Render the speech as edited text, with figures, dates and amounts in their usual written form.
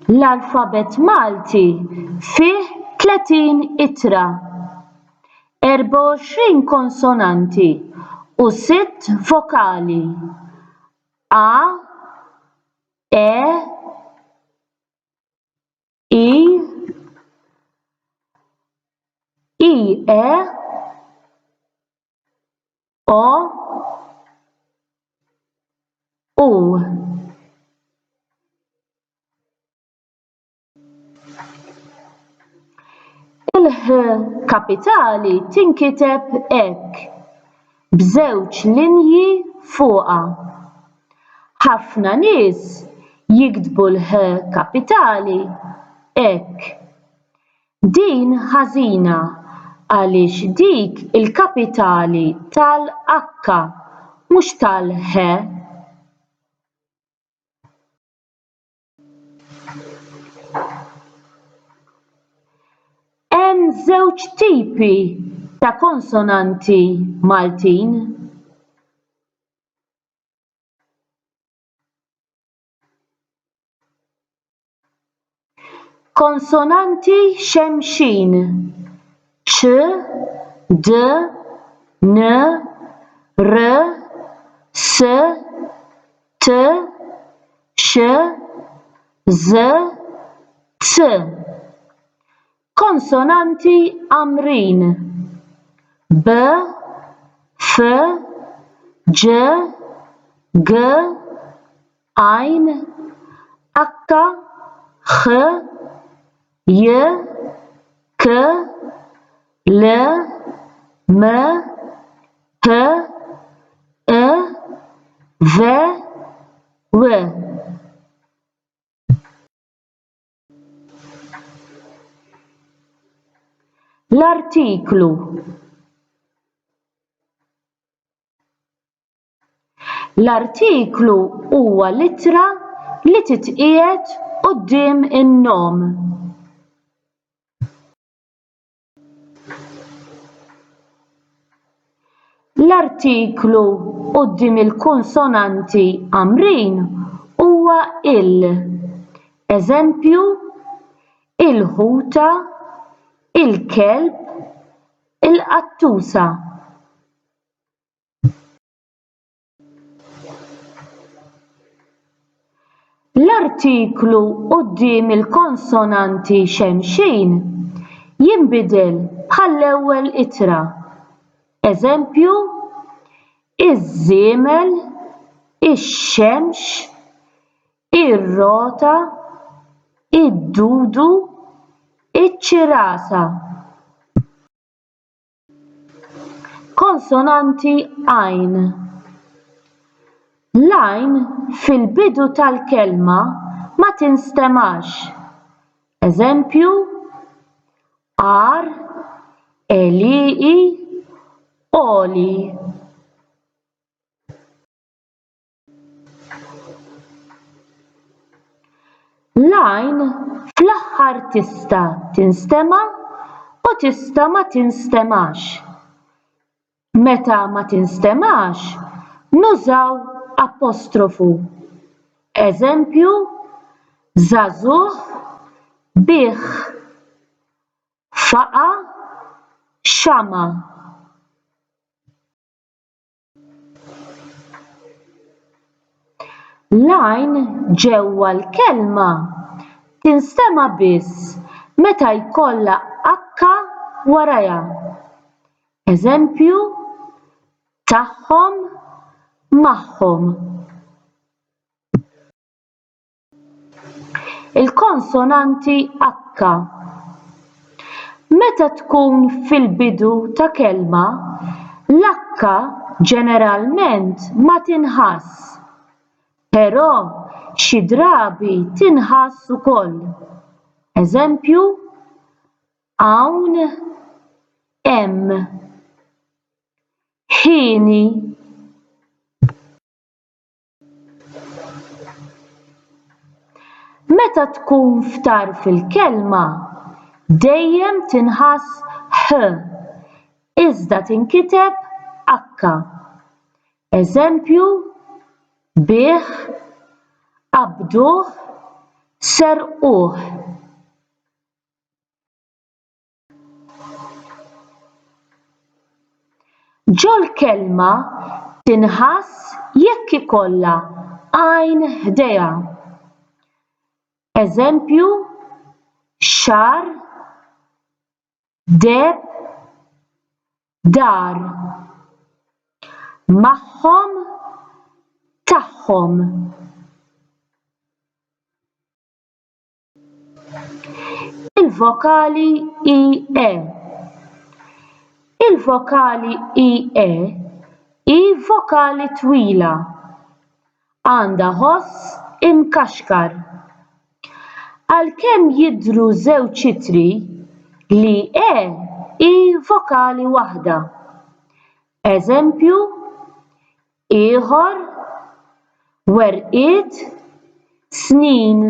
L-alfabet Malti fih 30 ittra, 24 konsonanti u 6 vokali: A, E, I, E, O, U. Il-H kapitali tinkiteb hekk, b'żewġ linji fuqha. Ħafna nies jiktbu l-H kapitali hekk. Din ħażina għaliex dik il-kapitali tal-H mhux tal-H. Hemm żewġ tipi ta' konsonanti Maltin. Konsonanti xemxin: ċ, d, n, r, s, t, x, z, c. Konsonanti għamrin: b, f, ġ, g, għajn, h, x, j, k, l, m, p, e, v, w. L-artiklu. L-artiklu huwa littra li titqiegħed quddiem in-nom. L-artiklu quddiem il-konsonanti għamrin huwa il. Eżempju: il-ħuta, il-kelb, il-qattusa. L-artiklu quddiem il-konsonanti xemxin jinbidel bħall-ewwel ittra. Eżempju: iż-żiemel, ix-xemx, ir-rota, id-dudu, iċ-ċirasa. Konsonanti għajn. L-għajn fil-bidu tal-kelma ma tinstemax. Eżempju: għar, eliqi, oli. L-għajn fl-aħħar tista' tinstema' u tista' ma tinstemax. Meta ma tinstemax, nużaw apostrofu. Eżempju: żagħżugħ, bigħ, faqa', xama. L-għajn ġewwa l-kelma tinstema' biss meta jkollha H warajha. Eżempju: tagħhom, magħhom. Il-konsonanti H. Meta tkun fil-bidu ta' kelma, l-H ġeneralment ma tinħass, però xi drabi tinħass ukoll. Eżempju: hawn, hemm, ħieni. Meta tkun f'tarf il-kelma, dejjem tinħass ħ, iżda tinkiteb H. Eżempju: bih, qabduh, serquh. Ġol kelma tinħass jekk ikollha għajn ħdejha. Eżempju, xar, deb, dar. Magħhom, tagħhom. Il-vokali IE. Il-vokali IE hi vokali twila, għandha ħoss imkaxkar. Għalkemm jidhru żewġ itri, l-IE hi vokali waħda. Eżempju, ieħor, werqiet, snin.